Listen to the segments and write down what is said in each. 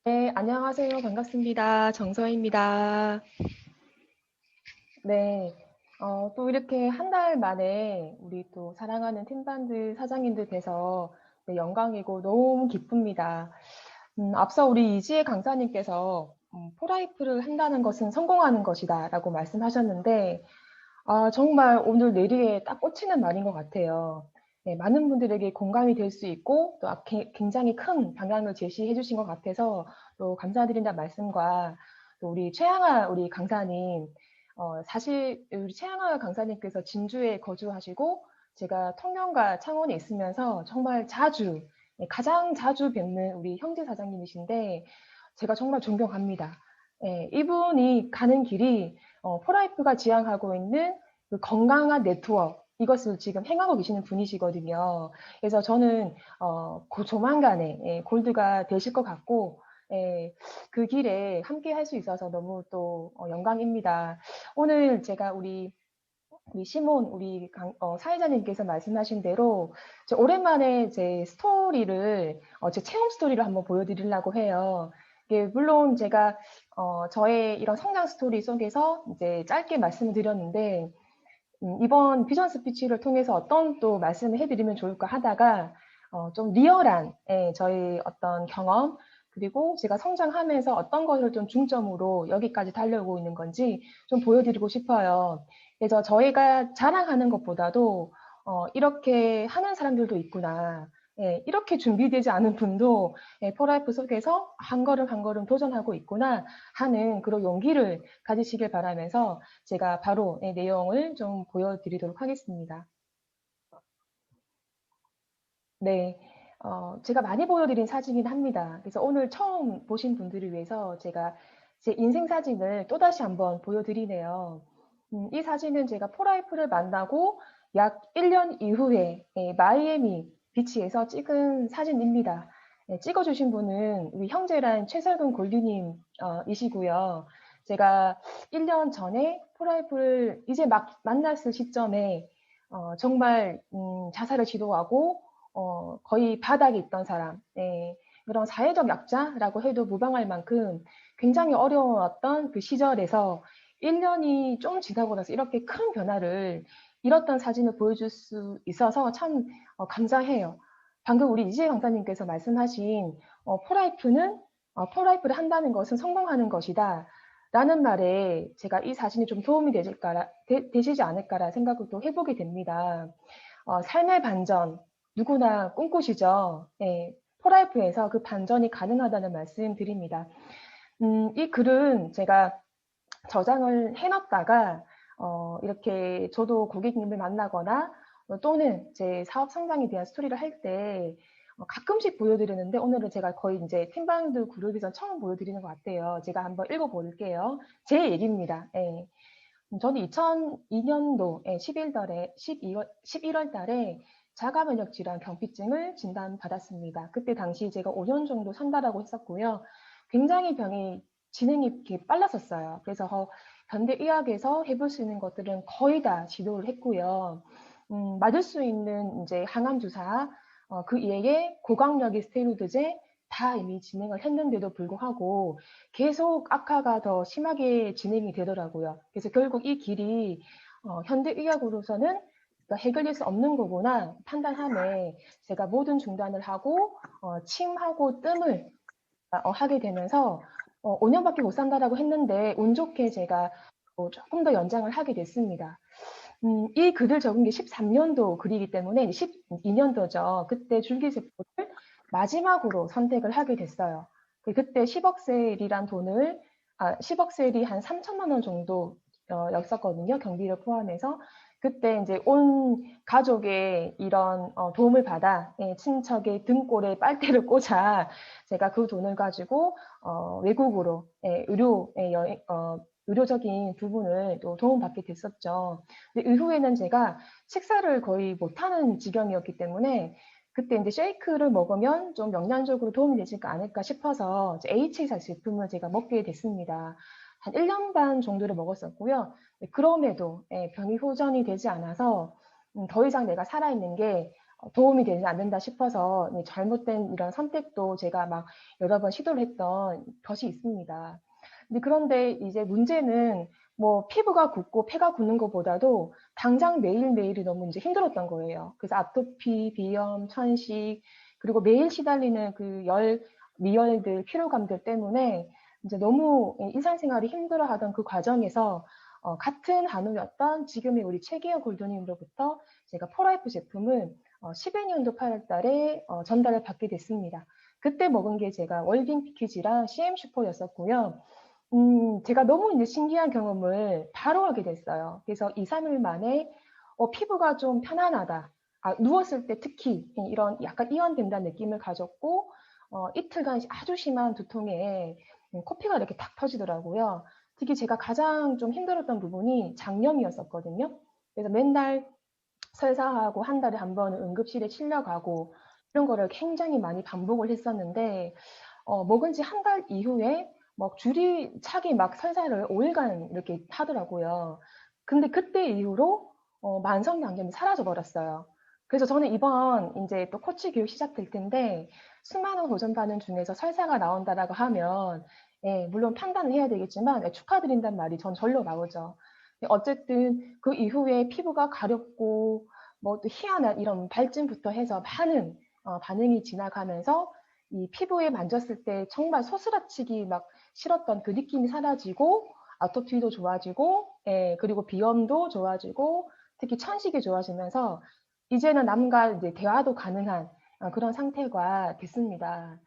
네, 안녕하세요. 반갑습니다. 정서입니다. 네, 또 이렇게 한 달 만에 우리 또 사랑하는 팀장들, 사장님들 뵈서 네, 영광이고 너무 기쁩니다. 앞서 우리 이지혜 강사님께서 포라이프를 한다는 것은 성공하는 것이다 라고 말씀하셨는데, 정말 오늘 내리에 딱 꽂히는 말인 것 같아요. 네, 많은 분들에게 공감이 될 수 있고 또 굉장히 큰 방향을 제시해 주신 것 같아서 또 감사드린다는 말씀과 또 우리 최양아 우리 강사님 사실 우리 최양아 강사님께서 진주에 거주하시고 제가 통영과 창원에 있으면서 정말 자주 가장 자주 뵙는 우리 형제 사장님이신데 제가 정말 존경합니다. 이분이 가는 길이 포라이프가 지향하고 있는 그 건강한 네트워크 이것을 지금 행하고 계시는 분이시거든요. 그래서 저는 조만간에 골드가 되실 것 같고 그 길에 함께 할 수 있어서 너무 또 영광입니다. 오늘 제가 우리 시몬 우리 사회자님께서 말씀하신 대로 오랜만에 제 스토리를 제 체험 스토리를 한번 보여드리려고 해요. 이게 물론 제가 저의 이런 성장 스토리 속에서 이제 짧게 말씀을 드렸는데 이번 비전 스피치를 통해서 어떤 또 말씀을 해드리면 좋을까 하다가 좀 리얼한 저희 어떤 경험 그리고 제가 성장하면서 어떤 것을 좀 중점으로 여기까지 달려오고 있는 건지 좀 보여드리고 싶어요. 그래서 저희가 자랑하는 것보다도 이렇게 하는 사람들도 있구나. 이렇게 준비되지 않은 분도 포라이프 속에서 한 걸음 한 걸음 도전하고 있구나 하는 그런 용기를 가지시길 바라면서 제가 바로 내용을 좀 보여드리도록 하겠습니다. 네, 제가 많이 보여드린 사진이긴 합니다. 그래서 오늘 처음 보신 분들을 위해서 제가 제 인생 사진을 또다시 한번 보여드리네요. 이 사진은 제가 포라이프를 만나고 약 1년 이후에 마이애미 비치에서 찍은 사진입니다. 찍어주신 분은 우리 형제란 최설근 골드님 이시고요. 제가 1년 전에 포라이프를 이제 막 만났을 시점에 정말 자살을 시도하고 거의 바닥에 있던 사람, 그런 사회적 약자라고 해도 무방할 만큼 굉장히 어려웠던 그 시절에서 1년이 좀 지나고 나서 이렇게 큰 변화를 이뤘던 사진을 보여줄 수 있어서 참 감사해요. 방금 우리 이지혜 강사님께서 말씀하신 포라이프를 한다는 것은 성공하는 것이다. 라는 말에 제가 이 사진이 좀 도움이 되시지 않을까라 생각을 또 해보게 됩니다. 삶의 반전, 누구나 꿈꾸시죠? 네, 포라이프에서 그 반전이 가능하다는 말씀 드립니다. 이 글은 제가 저장을 해놨다가, 이렇게 저도 고객님을 만나거나 또는 제 사업 성장에 대한 스토리를 할 때 가끔씩 보여드리는데 오늘은 제가 거의 이제 팀방들 그룹에서 처음 보여드리는 것 같아요. 제가 한번 읽어볼게요. 제 얘기입니다. 예. 저는 2002년도 11월 달에 자가면역 질환 경피증을 진단받았습니다. 그때 당시 제가 5년 정도 산다라고 했었고요. 굉장히 병이 진행이 이렇게 빨랐었어요. 그래서 현대의학에서 해볼 수 있는 것들은 거의 다 시도를 했고요. 맞을 수 있는 이제 항암 주사, 그 이외에 고강력의 스테로이드제 다 이미 진행을 했는데도 불구하고 계속 악화가 더 심하게 진행이 되더라고요. 그래서 결국 이 길이 현대의학으로서는 그러니까 해결될 수 없는 거구나 판단함에 제가 모든 중단을 하고 침하고 뜸을 하게 되면서 5년밖에 못 산다라고 했는데 운 좋게 제가 조금 더 연장을 하게 됐습니다. 이 글을 적은 게 13년도 글이기 때문에 12년도죠. 그때 줄기세포를 마지막으로 선택을 하게 됐어요. 그때 10억 셀이란 돈을 10억 셀이 한 3천만 원 정도 였었거든요. 경비를 포함해서. 그때 이제 온 가족의 이런 도움을 받아 친척의 등골에 빨대를 꽂아 제가 그 돈을 가지고 외국으로 의료적인 부분을 또 도움받게 됐었죠. 근데 이후에는 제가 식사를 거의 못하는 지경이었기 때문에 그때 이제 쉐이크를 먹으면 좀 영양적으로 도움이 되지 않을까 싶어서 HA 제품을 제가 먹게 됐습니다. 한 1년 반 정도를 먹었었고요. 그럼에도 병이 호전이 되지 않아서 더 이상 내가 살아있는 게 도움이 되지 않는다 싶어서 네, 잘못된 이런 선택도 제가 막 여러 번 시도를 했던 것이 있습니다. 근데 그런데 이제 문제는 뭐 피부가 붓고 폐가 붓는 것보다도 당장 매일매일이 너무 이제 힘들었던 거예요. 그래서 아토피, 비염, 천식, 그리고 매일 시달리는 그 미열들, 피로감들 때문에 이제 너무 일상생활이 힘들어하던 그 과정에서 같은 한우였던 지금의 우리 최기혁 골드님으로부터 제가 포라이프 제품을 12년도 8월 달에 전달을 받게 됐습니다. 그때 먹은 게 제가 월빙 피키지랑 CM 슈퍼였었고요. 제가 너무 이제 신기한 경험을 바로 하게 됐어요. 그래서 2, 3일 만에 피부가 좀 편안하다. 아, 누웠을 때 특히 이런 약간 이완된다는 느낌을 가졌고, 이틀간 아주 심한 두통에 코피가 이렇게 탁 터지더라고요. 특히 제가 가장 좀 힘들었던 부분이 장염이었었거든요. 그래서 맨날 설사하고 한 달에 한 번은 응급실에 실려가고 이런 거를 굉장히 많이 반복을 했었는데 먹은 지 한 달 이후에 막 줄이 차기 막 설사를 5일간 이렇게 하더라고요. 근데 그때 이후로 만성 양념이 사라져 버렸어요. 그래서 저는 이번 이제 또 코치 교육 시작될 텐데 수많은 도전반응 중에서 설사가 나온다라고 하면 예, 물론 판단을 해야 되겠지만 예, 축하드린단 말이 전 절로 나오죠. 어쨌든 그 이후에 피부가 가렵고 뭐 또 희한한 이런 발진부터 해서 많은 반응이 지나가면서 이 피부에 만졌을 때 정말 소스라치기 막 싫었던 그 느낌이 사라지고 아토피도 좋아지고 예, 그리고 비염도 좋아지고 특히 천식이 좋아지면서 이제는 남과 이제 대화도 가능한 그런 상태가 됐습니다.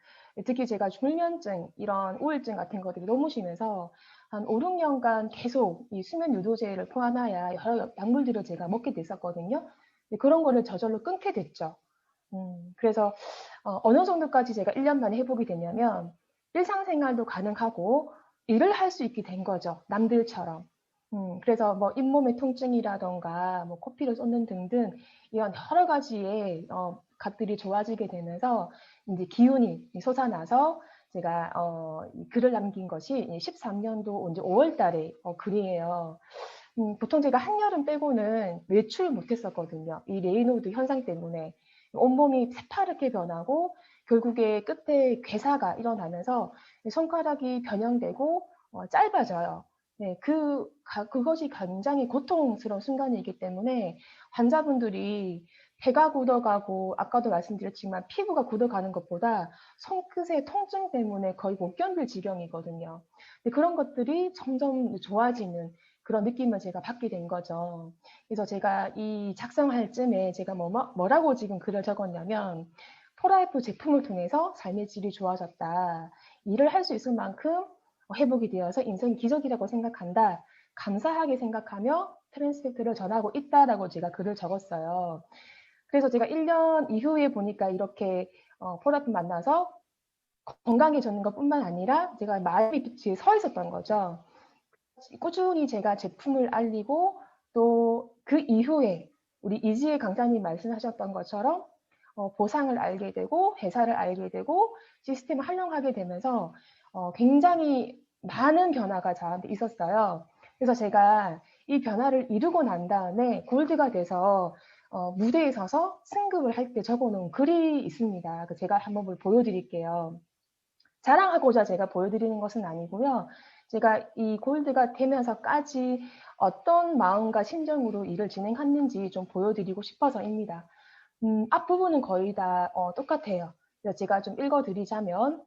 특히 제가 불면증, 이런 우울증 같은 것들이 너무 심해서 한 5, 6년간 계속 이 수면 유도제를 포함하여 여러 약물들을 제가 먹게 됐었거든요. 그런 거를 저절로 끊게 됐죠. 그래서 어느 정도까지 제가 1년 만에 회복이 되냐면 일상생활도 가능하고 일을 할 수 있게 된 거죠. 남들처럼. 그래서 뭐 잇몸의 통증이라던가 뭐 코피를 쏟는 등등 이런 여러 가지의 것들이 좋아지게 되면서 이제 기운이 솟아나서 제가 이 글을 남긴 것이 13년도 이제 5월 달에 글이에요. 보통 제가 한여름 빼고는 외출 못했었거든요. 이 레이노드 현상 때문에 온몸이 새파랗게 변하고 결국에 끝에 괴사가 일어나면서 손가락이 변형되고 짧아져요. 네, 그것이 굉장히 고통스러운 순간이기 때문에 환자분들이 배가 굳어가고 아까도 말씀드렸지만 피부가 굳어가는 것보다 손끝의 통증 때문에 거의 못 견딜 지경이거든요. 그런 것들이 점점 좋아지는 그런 느낌을 제가 받게 된 거죠. 그래서 제가 이 작성할 쯤에 제가 뭐라고 지금 글을 적었냐면 포라이프 제품을 통해서 삶의 질이 좋아졌다. 일을 할 수 있을 만큼 회복이 되어서 인생이 기적이라고 생각한다. 감사하게 생각하며 트랜스펙트를 전하고 있다라고 제가 글을 적었어요. 그래서 제가 1년 이후에 보니까 이렇게 포라이프 만나서 건강해졌는 것뿐만 아니라 제가 마음이 뒤에 서 있었던 거죠. 꾸준히 제가 제품을 알리고 또 그 이후에 우리 이지혜 강사님 말씀하셨던 것처럼 보상을 알게 되고 회사를 알게 되고 시스템을 활용하게 되면서 굉장히 많은 변화가 저한테 있었어요. 그래서 제가 이 변화를 이루고 난 다음에 골드가 돼서 무대에 서서 승급을 할 때 적어놓은 글이 있습니다. 제가 한번 보여드릴게요. 자랑하고자 제가 보여드리는 것은 아니고요. 제가 이 골드가 되면서까지 어떤 마음과 심정으로 일을 진행했는지 좀 보여드리고 싶어서입니다. 앞부분은 거의 다 똑같아요. 그래서 제가 좀 읽어드리자면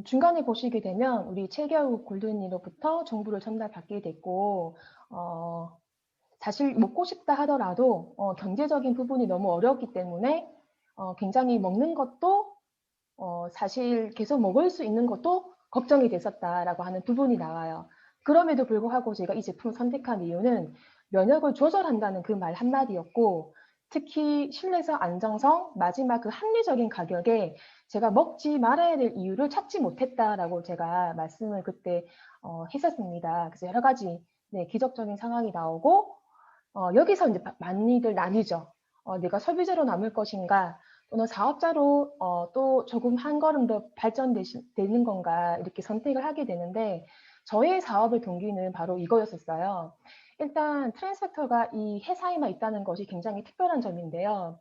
중간에 보시게 되면 우리 최겨우 골든이로부터 정보를 전달받게 됐고 사실 먹고 싶다 하더라도 경제적인 부분이 너무 어렵기 때문에 굉장히 먹는 것도 사실 계속 먹을 수 있는 것도 걱정이 됐었다라고 하는 부분이 나와요. 그럼에도 불구하고 제가 이 제품을 선택한 이유는 면역을 조절한다는 그 말 한마디였고, 특히 신뢰성, 안정성, 마지막 그 합리적인 가격에 제가 먹지 말아야 될 이유를 찾지 못했다라고 제가 말씀을 그때 했었습니다. 그래서 여러 가지 네, 기적적인 상황이 나오고 여기서 이제 많이들 나뉘죠. 내가 소비자로 남을 것인가, 또는 사업자로 또 조금 한 걸음 더 발전되는 건가 이렇게 선택을 하게 되는데 저의 사업의 동기는 바로 이거였었어요. 일단 트랜스팩터가 이 회사에만 있다는 것이 굉장히 특별한 점인데요.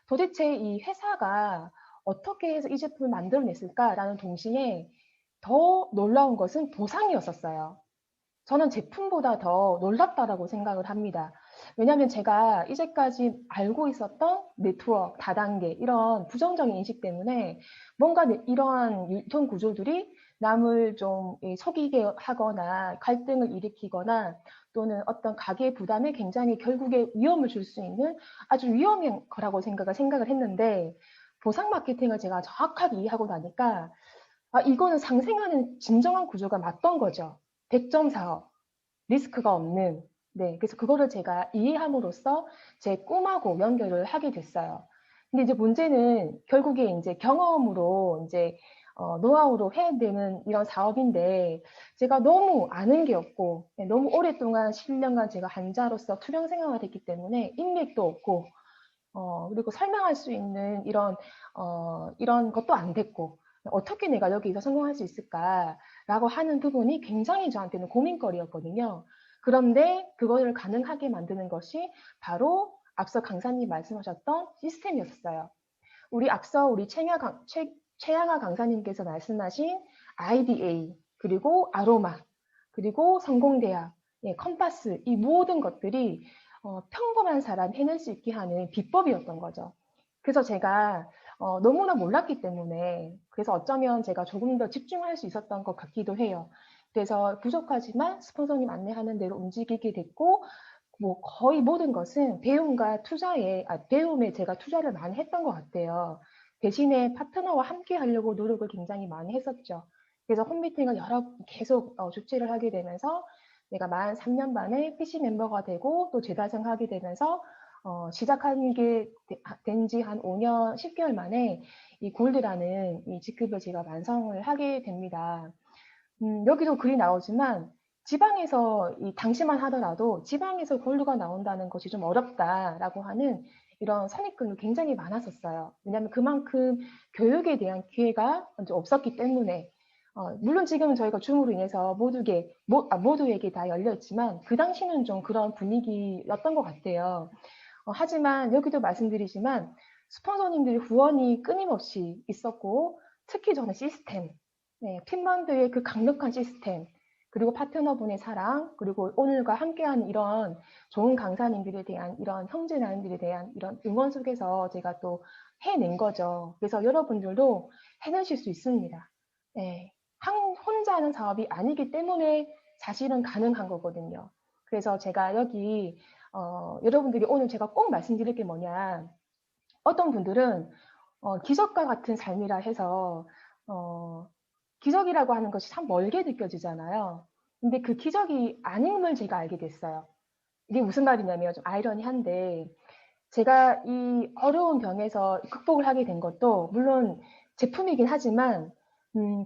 도대체 이 회사가 어떻게 해서 이 제품을 만들어냈을까라는 동시에 더 놀라운 것은 보상이었었어요. 저는 제품보다 더 놀랍다라고 생각을 합니다. 왜냐하면 제가 이제까지 알고 있었던 네트워크, 다단계 이런 부정적인 인식 때문에 뭔가 이러한 유통 구조들이 남을 좀 속이게 하거나 갈등을 일으키거나 또는 어떤 가계 부담에 굉장히 결국에 위험을 줄 수 있는 아주 위험한 거라고 생각을 했는데 보상 마케팅을 제가 정확하게 이해하고 나니까 이거는 상생하는 진정한 구조가 맞던 거죠. 100점 사업. 리스크가 없는. 네, 그래서 그거를 제가 이해함으로써 제 꿈하고 연결을 하게 됐어요. 근데 이제 문제는 결국에 이제 경험으로 이제 노하우로 해야 되는 이런 사업인데 제가 너무 아는 게 없고 네, 너무 오랫동안 10년간 제가 환자로서 투병 생활을 했기 때문에 인맥도 없고 그리고 설명할 수 있는 이런 것도 안 됐고 어떻게 내가 여기서 성공할 수 있을까라고 하는 부분이 굉장히 저한테는 고민거리였거든요. 그런데 그거를 가능하게 만드는 것이 바로 앞서 강사님 말씀하셨던 시스템이었어요. 앞서 우리 최양아 강사님께서 말씀하신 IDA, 그리고 아로마, 그리고 성공대학, 예, 컴파스, 이 모든 것들이 평범한 사람 해낼 수 있게 하는 비법이었던 거죠. 그래서 제가 너무나 몰랐기 때문에 그래서 어쩌면 제가 조금 더 집중할 수 있었던 것 같기도 해요. 그래서 부족하지만 스폰서님 안내하는 대로 움직이게 됐고 뭐 거의 모든 것은 배움에 제가 투자를 많이 했던 것 같아요. 대신에 파트너와 함께 하려고 노력을 굉장히 많이 했었죠. 그래서 홈미팅을 계속 주최를 하게 되면서 내가 만 3년 만에 PC 멤버가 되고 또 재달성하게 되면서 시작한 게 된 지 한 5년 10개월 만에 이 골드라는 이 직급을 제가 완성을 하게 됩니다. 여기도 글이 나오지만 지방에서 이 당시만 하더라도 지방에서 골드가 나온다는 것이 좀 어렵다라고 하는 이런 선입견이 굉장히 많았었어요. 왜냐하면 그만큼 교육에 대한 기회가 먼저 없었기 때문에 물론 지금은 저희가 줌으로 인해서 모두에게 다 열렸지만 그 당시는 좀 그런 분위기였던 것 같아요. 하지만 여기도 말씀드리지만 스폰서님들의 후원이 끊임없이 있었고 특히 저는 시스템, 네, 핀란드의 그 강력한 시스템, 그리고 파트너분의 사랑, 그리고 오늘과 함께한 이런 좋은 강사님들에 대한 이런 형제나님들에 대한 이런 응원 속에서 제가 또 해낸 거죠. 그래서 여러분들도 해내실 수 있습니다. 네, 혼자 하는 사업이 아니기 때문에 사실은 가능한 거거든요. 그래서 제가 여기 여러분들이 오늘 제가 꼭 말씀드릴 게 뭐냐. 어떤 분들은 기적과 같은 삶이라 해서 기적이라고 하는 것이 참 멀게 느껴지잖아요. 근데 그 기적이 아님을 제가 알게 됐어요. 이게 무슨 말이냐면 좀 아이러니한데 제가 이 어려운 병에서 극복을 하게 된 것도 물론 제품이긴 하지만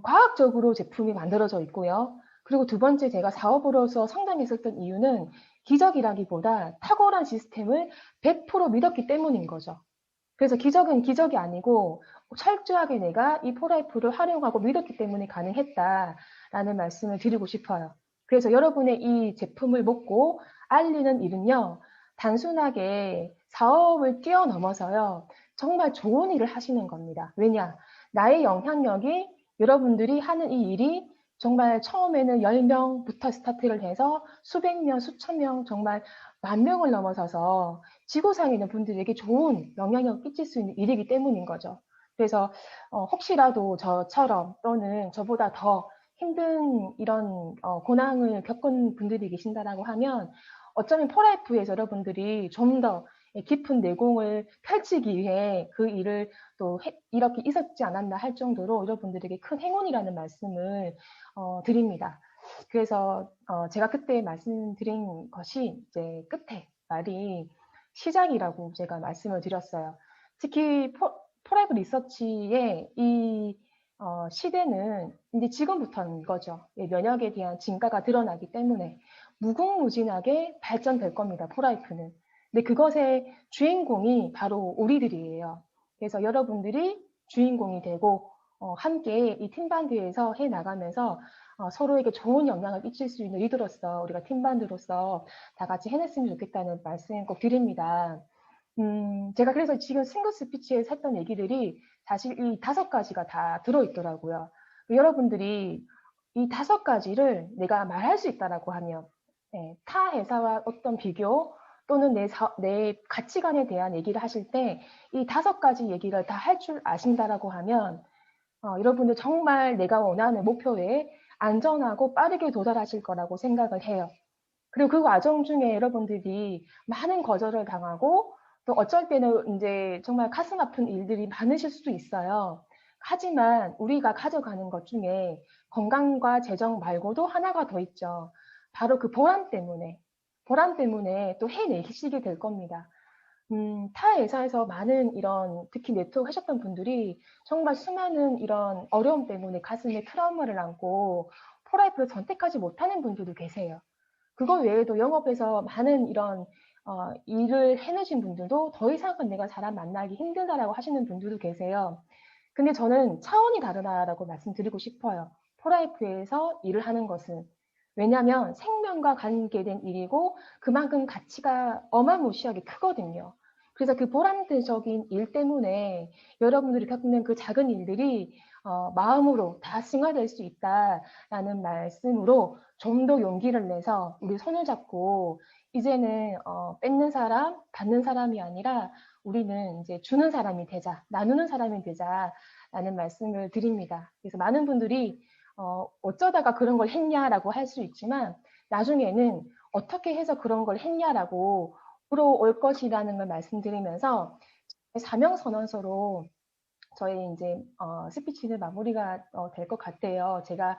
과학적으로 제품이 만들어져 있고요. 그리고 두 번째 제가 사업으로서 성장했었던 이유는 기적이라기보다 탁월한 시스템을 100% 믿었기 때문인 거죠. 그래서 기적은 기적이 아니고 철저하게 내가 이 포라이프를 활용하고 믿었기 때문에 가능했다라는 말씀을 드리고 싶어요. 그래서 여러분의 이 제품을 먹고 알리는 일은요, 단순하게 사업을 뛰어넘어서요, 정말 좋은 일을 하시는 겁니다. 왜냐? 나의 영향력이 여러분들이 하는 이 일이 정말 처음에는 10명부터 스타트를 해서 수백 명, 수천 명, 정말 만 명을 넘어서서 지구상에 있는 분들에게 좋은 영향력을 끼칠 수 있는 일이기 때문인 거죠. 그래서 혹시라도 저처럼 또는 저보다 더 힘든 이런 고난을 겪은 분들이 계신다라고 하면 어쩌면 포라이프에서 여러분들이 좀 더 깊은 내공을 펼치기 위해 그 일을 또 이렇게 있었지 않았나 할 정도로 여러분들에게 큰 행운이라는 말씀을 드립니다. 그래서 제가 그때 말씀드린 것이 이제 끝에 말이 시작이라고 제가 말씀을 드렸어요. 특히 포라이브 리서치의 이 시대는 이제 지금부터인 거죠. 면역에 대한 진가가 드러나기 때문에 무궁무진하게 발전될 겁니다. 포라이프는. 근데 그것의 주인공이 바로 우리들이에요. 그래서 여러분들이 주인공이 되고 함께 이 팀반드에서 해 나가면서 서로에게 좋은 영향을 끼칠 수 있는 리더로서 우리가 팀반드로서 다 같이 해냈으면 좋겠다는 말씀 꼭 드립니다. 제가 그래서 지금 싱글 스피치에서 했던 얘기들이 사실 이 5가지가 다 들어있더라고요. 여러분들이 이 5가지를 내가 말할 수 있다라고 하면, 예, 타 회사와 어떤 비교 또는 내 가치관에 대한 얘기를 하실 때 이 5가지 얘기를 다 할 줄 아신다라고 하면, 여러분들 정말 내가 원하는 목표에 안전하고 빠르게 도달하실 거라고 생각을 해요. 그리고 그 과정 중에 여러분들이 많은 거절을 당하고 또 어쩔 때는 이제 정말 가슴 아픈 일들이 많으실 수도 있어요. 하지만 우리가 가져가는 것 중에 건강과 재정 말고도 하나가 더 있죠. 바로 그 보람 때문에 또 해내시게 될 겁니다. 타 회사에서 많은 이런 특히 네트워크 하셨던 분들이 정말 수많은 이런 어려움 때문에 가슴에 트라우마를 안고 프라이프를 선택하지 못하는 분들도 계세요. 그거 외에도 영업에서 많은 이런 일을 해내신 분들도 더 이상은 내가 사람 만나기 힘들다라고 하시는 분들도 계세요. 근데 저는 차원이 다르다라고 말씀드리고 싶어요. 프라이프에서 일을 하는 것은. 왜냐하면 생명과 관계된 일이고 그만큼 가치가 어마무시하게 크거든요. 그래서 그 보람적인 일 때문에 여러분들이 겪는 그 작은 일들이 마음으로 다 승화될 수 있다라는 말씀으로 좀 더 용기를 내서 우리 손을 잡고 이제는 뺏는 사람, 받는 사람이 아니라 우리는 이제 주는 사람이 되자, 나누는 사람이 되자라는 말씀을 드립니다. 그래서 많은 분들이 어쩌다가 그런 걸 했냐라고 할 수 있지만 나중에는 어떻게 해서 그런 걸 했냐라고 물어올 것이라는 걸 말씀드리면서 사명선언서로 저희 이제 스피치는 마무리가 될 것 같아요. 제가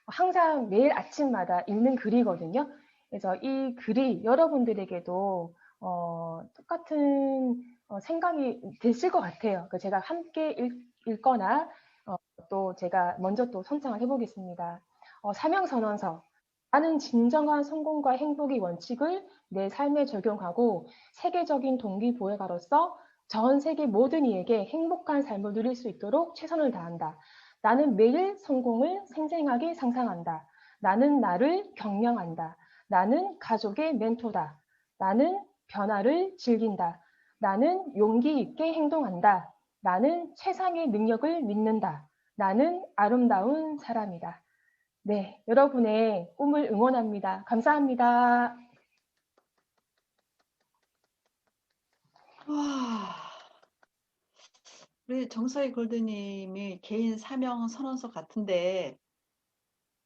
항상 매일 아침마다 읽는 글이거든요. 그래서 이 글이 여러분들에게도 똑같은 생각이 드실 것 같아요. 제가 함께 읽거나 또 제가 먼저 또 선창을 해보겠습니다. 사명선언서. 나는 진정한 성공과 행복의 원칙을 내 삶에 적용하고 세계적인 동기부여가로서 전 세계 모든 이에게 행복한 삶을 누릴 수 있도록 최선을 다한다. 나는 매일 성공을 생생하게 상상한다. 나는 나를 경영한다. 나는 가족의 멘토다. 나는 변화를 즐긴다. 나는 용기 있게 행동한다. 나는 최상의 능력을 믿는다. 나는 아름다운 사람이다. 네, 여러분의 꿈을 응원합니다. 감사합니다. 와, 우리 정서희 골드님이 개인 사명 선언서 같은데,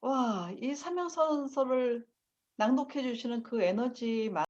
와, 이 사명 선언서를 낭독해 주시는 그 에너지